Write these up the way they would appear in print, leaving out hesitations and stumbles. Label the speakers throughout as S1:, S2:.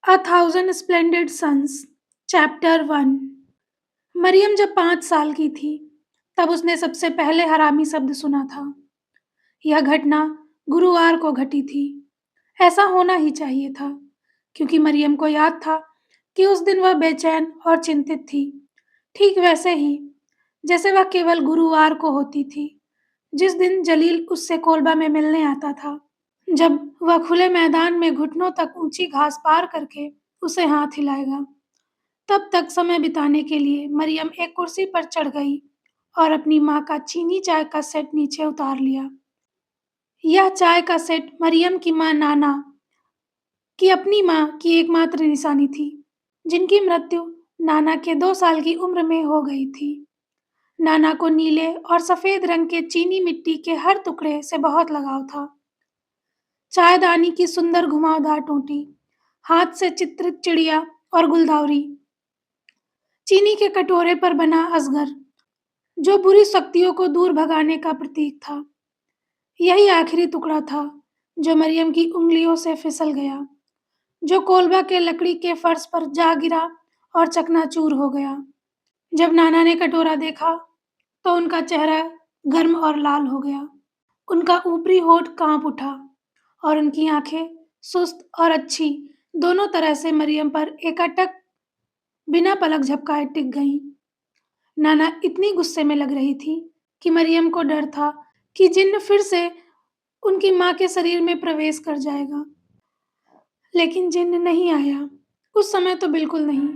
S1: अ thousand splendid suns chapter 1। Mariam जब 5 साल की थी, तब उसने सबसे पहले हरामी शब्द सुना था। यह घटना गुरुवार को घटी थी। ऐसा होना ही चाहिए था, क्योंकि मरियम को याद था कि उस दिन वह बेचैन और चिंतित थी, ठीक वैसे ही जैसे वह केवल गुरुवार को होती थी, जिस दिन जलील उससे कोलबा में मिलने आता था। जब वह खुले मैदान में घुटनों तक ऊंची घास पार करके उसे हाथ हिलाएगा, तब तक समय बिताने के लिए मरियम एक कुर्सी पर चढ़ गई और अपनी माँ का चीनी चाय का सेट नीचे उतार लिया। यह चाय का सेट मरियम की माँ नाना की अपनी माँ की एकमात्र निशानी थी, जिनकी मृत्यु नाना के 2 साल की उम्र में हो गई थी। नाना को नीले और सफेद रंग के चीनी मिट्टी के हर टुकड़े से बहुत लगाव था। चायदानी की सुंदर घुमावदार टोटी, हाथ से चित्रित चिड़िया और गुलदावरी, चीनी के कटोरे पर बना अजगर, जो बुरी शक्तियों को दूर भगाने का प्रतीक था। यही आखिरी टुकड़ा था जो मरियम की उंगलियों से फिसल गया, जो कोलबा के लकड़ी के फर्श पर जा गिरा और चकनाचूर हो गया। जब नाना ने कटोरा देखा, तो उनका चेहरा गर्म और लाल हो गया। उनका ऊपरी होठ कांप उठा और उनकी आंखें सुस्त और अच्छी दोनों तरह से मरियम पर एकाटक बिना पलक झपकाए टिक गईं। नाना इतनी गुस्से में लग रही थी कि मरियम को डर था कि जिन्न फिर से उनकी माँ के शरीर में प्रवेश कर जाएगा। लेकिन जिन्न नहीं आया, उस समय तो बिल्कुल नहीं।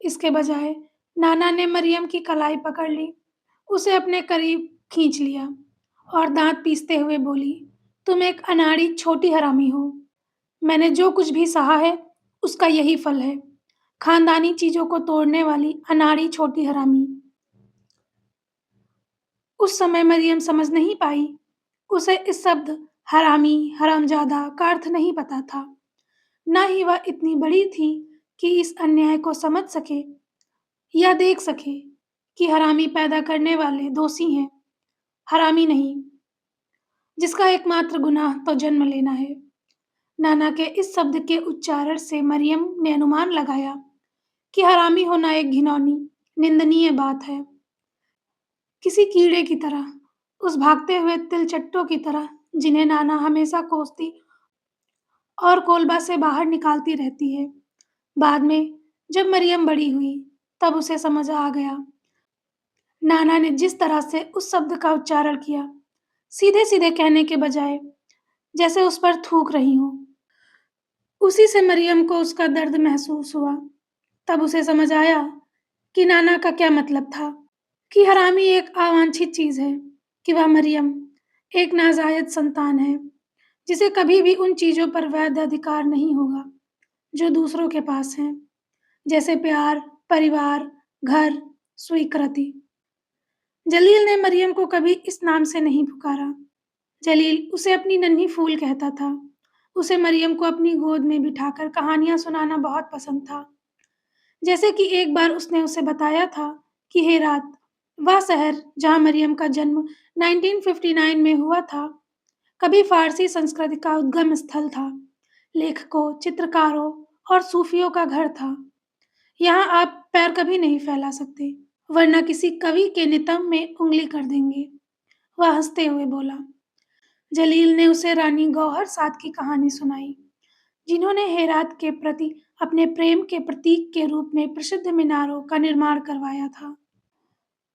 S1: इसके बजाय नाना ने मरियम की कलाई पकड़ ली, उसे अपने करीब खींच लिया और दांत पीसते हुए बोली, तुम एक अनाड़ी छोटी हरामी हो। मैंने जो कुछ भी सहा है, उसका यही फल है। खानदानी चीजों को तोड़ने वाली अनाड़ी छोटी हरामी। उस समय मरियम समझ नहीं पाई। उसे इस शब्द हरामी, हरामजादा का अर्थ नहीं पता था। ना ही वह इतनी बड़ी थी कि इस अन्याय को समझ सके या देख सके कि हरामी पैदा करने वाले दोषी हैं, हरामी नहीं, जिसका एकमात्र गुनाह तो जन्म लेना है। नाना के इस शब्द के उच्चारण से मरियम ने अनुमान लगाया कि हरामी होना एक घिनौनी, निंदनीय बात है। किसी कीड़े की तरह, उस भागते हुए तिलचट्टों की तरह जिन्हें नाना हमेशा कोसती और कोलबा से बाहर निकालती रहती है। बाद में जब मरियम बड़ी हुई, तब उसे समझ आ गया। नाना ने जिस तरह से उस शब्द का उच्चारण किया, सीधे सीधे कहने के बजाय जैसे उस पर थूक रही हो, उसी से मरियम को उसका दर्द महसूस हुआ। तब उसे समझ आया कि नाना का क्या मतलब था, कि हरामी एक अवांछित चीज है, कि वह मरियम एक नाजायज संतान है, जिसे कभी भी उन चीजों पर वैध अधिकार नहीं होगा जो दूसरों के पास हैं, जैसे प्यार, परिवार, घर, स्वीकृति। जलील ने मरियम को कभी इस नाम से नहीं पुकारा। जलील उसे अपनी नन्ही फूल कहता था। उसे मरियम को अपनी गोद में बिठाकर कहानियां सुनाना बहुत पसंद था। जैसे कि एक बार उसने उसे बताया था कि हेरात, वह शहर जहां मरियम का जन्म 1959 में हुआ था, कभी फारसी संस्कृति का उद्गम स्थल था, लेखकों, चित्रकारों और सूफियों का घर था। यहाँ आप पैर कभी नहीं फैला सकते, वरना किसी कवि के नितंब में उंगली कर देंगे। वह हंसते हुए बोला। जलील ने उसे रानी गौहर साद की कहानी सुनाई, जिन्होंने हेरात के प्रति अपने प्रेम के प्रतीक के रूप में प्रसिद्ध मीनारों का निर्माण करवाया था।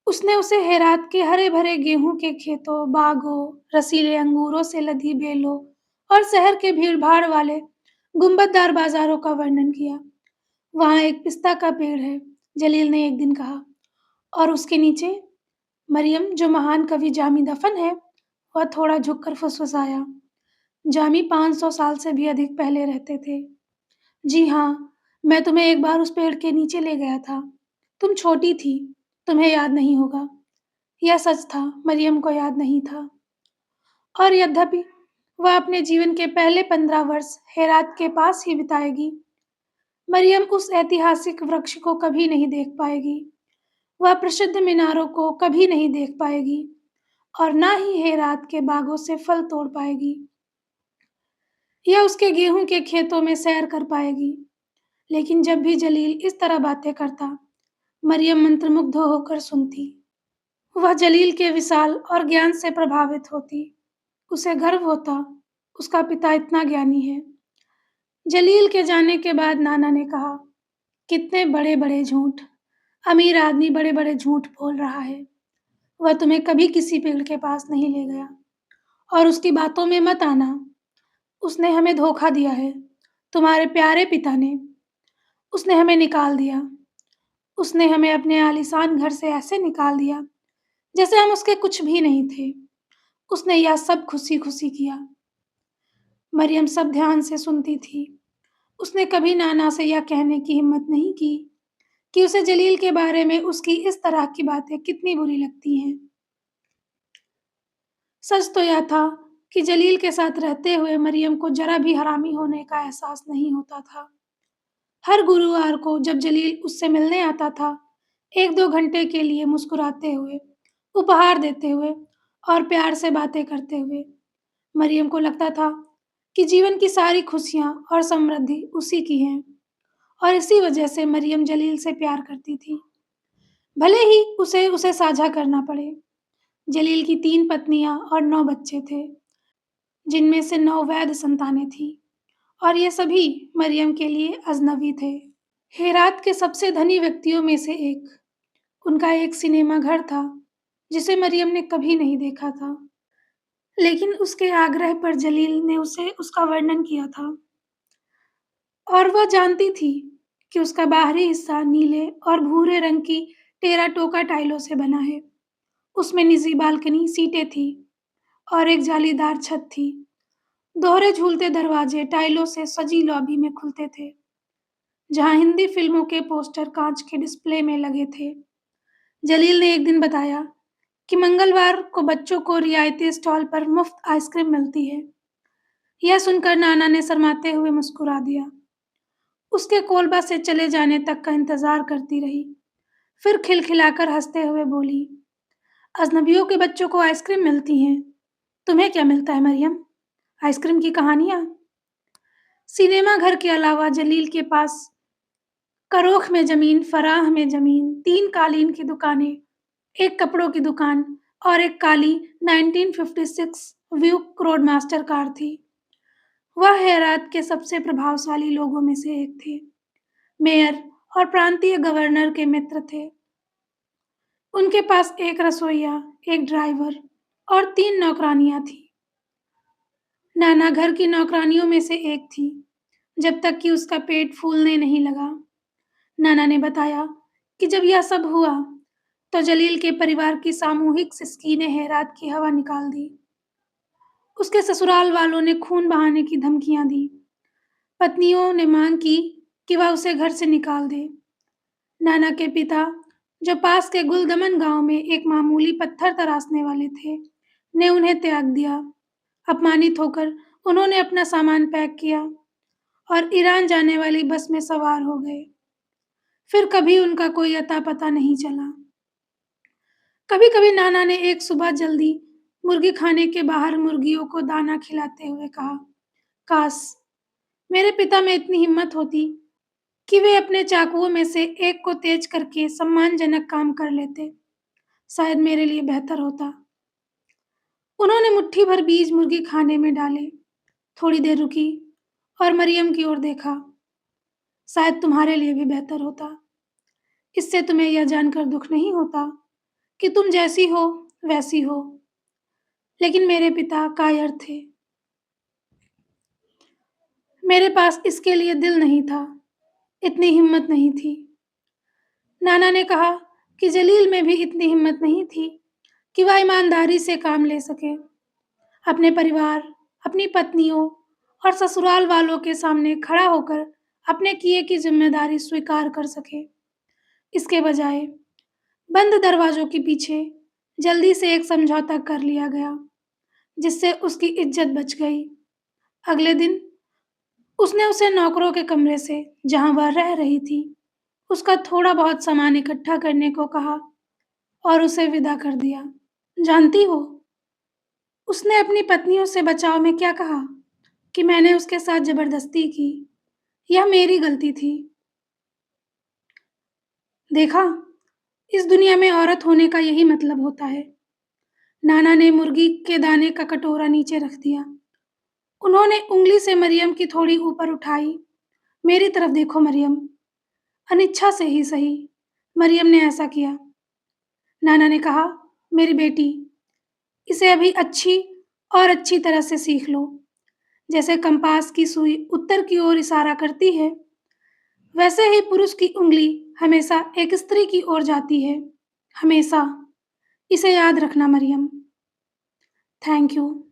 S1: उसने उसे हेरात के हरे भरे गेहूं के खेतों, बागों, रसीले अंगूरों से लदी बेलों और शहर के भीड़-भाड़ वाले गुंबददार बाजारों का वर्णन किया। वहां एक पिस्ता का पेड़ है, जलील ने एक दिन कहा, और उसके नीचे मरियम, जो महान कवि जामी दफन है, वह थोड़ा झुककर फुसफुसाया। जामी 500 साल से भी अधिक पहले रहते थे। जी हाँ, मैं तुम्हें एक बार उस पेड़ के नीचे ले गया था। तुम छोटी थी, तुम्हें याद नहीं होगा। यह सच था, मरियम को याद नहीं था। और यद्यपि वह अपने जीवन के पहले 15 वर्ष हेरात के पास ही बिताएगी, मरियम उस ऐतिहासिक वृक्ष को कभी नहीं देख पाएगी। वह प्रसिद्ध मीनारों को कभी नहीं देख पाएगी और ना ही हेरात के बागों से फल तोड़ पाएगी या उसके गेहूं के खेतों में सैर कर पाएगी। लेकिन जब भी जलील इस तरह बातें करता, मरियम मंत्रमुग्ध होकर सुनती। वह जलील के विशाल और ज्ञान से प्रभावित होती। उसे गर्व होता, उसका पिता इतना ज्ञानी है। जलील के जाने के बाद नाना ने कहा, कितने बड़े-बड़े झूठ! अमीर आदमी बड़े-बड़े झूठ बोल रहा है। वह तुम्हें कभी किसी पेड़ के पास नहीं ले गया और उसकी बातों में मत आना। उसने हमें धोखा दिया है, तुम्हारे प्यारे पिता ने। उसने हमें निकाल दिया। उसने हमें अपने आलीशान घर से ऐसे निकाल दिया, जैसे हम उसके कुछ भी नहीं थे। उसने यह सब खुशी-खुशी किया। मरियम सब ध्यान से सुनती थी। उसने कभी नाना से यह कहने की हिम्मत नहीं की कि उसे जलील के बारे में उसकी इस तरह की बातें कितनी बुरी लगती हैं। सच तो यह था कि जलील के साथ रहते हुए मरियम को जरा भी हरामी होने का एहसास नहीं होता था। हर गुरुवार को जब जलील उससे मिलने आता था, 1-2 घंटे के लिए मुस्कुराते हुए, उपहार देते हुए और प्यार से बातें करते हुए, मरियम को लगता था कि जीवन की सारी खुशियाँ और समृद्धि उसी की हैं और इसी वजह से मरियम जलील से प्यार करती थी, भले ही उसे उसे साझा करना पड़े। जलील की 3 पत्नियाँ और 9 बच्चे थे, जिनमें से 9 वैध संतानें थीं और ये सभी मरियम के लिए अजनबी थे। हेरात के सबसे धनी व्यक्तियों में से एक, उनका एक सिनेमा घर था, जिसे मरियम ने कभी नहीं देखा था। लेकिन उसके आग्रह पर जलील ने उसे उसका वर्णन किया था और वह जानती थी कि उसका बाहरी हिस्सा नीले और भूरे रंग की टेराटोका टाइलों से बना है। उसमें निजी बालकनी सीटें थी और एक जालीदार छत थी। दोहरे झूलते दरवाजे टाइलों से सजी लॉबी में खुलते थे, जहां हिंदी फिल्मों के पोस्टर कांच के डिस्प्ले में लगे थे। जलील ने एक दिन बताया कि मंगलवार को बच्चों को रियायती स्टॉल पर मुफ्त आइसक्रीम मिलती है। यह सुनकर नाना ने शर्माते हुए मुस्कुरा दिया। उसके कोलबा से चले जाने तक का इंतजार करती रही, फिर खिलखिलाकर हंसते हुए बोली, अजनबियों के बच्चों को आइसक्रीम मिलती हैं, तुम्हें क्या मिलता है मरियम? आइसक्रीम की कहानियां? सिनेमा घर के अलावा जलील के पास करोख में जमीन, फराह में जमीन, 3 कालीन की दुकानें, एक कपड़ों की दुकान और एक काली 1956 व्यूक रोडमास्टर कार थी। वह हेरात के सबसे प्रभावशाली लोगों में से एक थे। मेयर और प्रांतीय गवर्नर के मित्र थे। उनके पास एक रसोइया, एक ड्राइवर और 3 नौकरानियां थीं। नाना घर की नौकरानियों में से एक थी, जब तक कि उसका पेट फूलने नहीं लगा। नाना ने बताया कि जब यह सब हुआ, तो जलील के परिवार की सामूहिक सिसकी ने हेरात की हवा निकाल दी। उसके ससुराल वालों ने खून बहाने की धमकियां दी। पत्नियों ने मांग की कि वह उसे घर से निकाल दे। नाना के पिता, जो पास के गुलदमन गांव में एक मामूली पत्थर तराशने वाले थे, ने उन्हें त्याग दिया। अपमानित होकर उन्होंने अपना सामान पैक किया और ईरान जाने वाली बस में सवार हो गए। फिर कभी उनका कोई अता पता नहीं चला। कभी-कभी नाना ने एक सुबह जल्दी मुर्गी खाने के बाहर मुर्गियों को दाना खिलाते हुए कहा, काश मेरे पिता में इतनी हिम्मत होती कि वे अपने चाकुओं में से एक को तेज करके सम्मानजनक काम कर लेते, शायद मेरे लिए बेहतर होता। उन्होंने मुट्ठी भर बीज मुर्गी खाने में डाले, थोड़ी देर रुकी और मरियम की ओर देखा। शायद तुम्हारे लिए भी बेहतर होता। इससे तुम्हें यह जानकर दुख नहीं होता कि तुम जैसी हो वैसी हो। लेकिन मेरे पिता कायर थे। मेरे पास इसके लिए दिल नहीं था, इतनी हिम्मत नहीं थी। नाना ने कहा कि जलील में भी इतनी हिम्मत नहीं थी कि वह ईमानदारी से काम ले सके, अपने परिवार, अपनी पत्नियों और ससुराल वालों के सामने खड़ा होकर अपने किए की जिम्मेदारी स्वीकार कर सके। इसके बजाय बंद दरवाजों के पीछे जल्दी से एक समझौता कर लिया गया, जिससे उसकी इज्जत बच गई। अगले दिन उसने उसे नौकरों के कमरे से, जहां वह रह रही थी, उसका थोड़ा बहुत सामान इकट्ठा करने को कहा और उसे विदा कर दिया। जानती हो, उसने अपनी पत्नियों से बचाव में क्या कहा कि मैंने उसके साथ जबरदस्ती की। यह मेरी गलती थी। देखा, इस दुनिया में औरत होने का यही मतलब होता है। नाना ने मुर्गी के दाने का कटोरा नीचे रख दिया। उन्होंने उंगली से मरियम की थोड़ी ऊपर उठाई। मेरी तरफ देखो मरियम। अनिच्छा से ही सही, मरियम ने ऐसा किया। नाना ने कहा, मेरी बेटी, इसे अभी अच्छी और अच्छी तरह से सीख लो। जैसे कंपास की सुई उत्तर की ओर इशारा करती है, वैसे ही पुरुष की उंगली हमेशा एक स्त्री की ओर जाती है। हमेशा। इसे याद रखना मरियम। Thank you.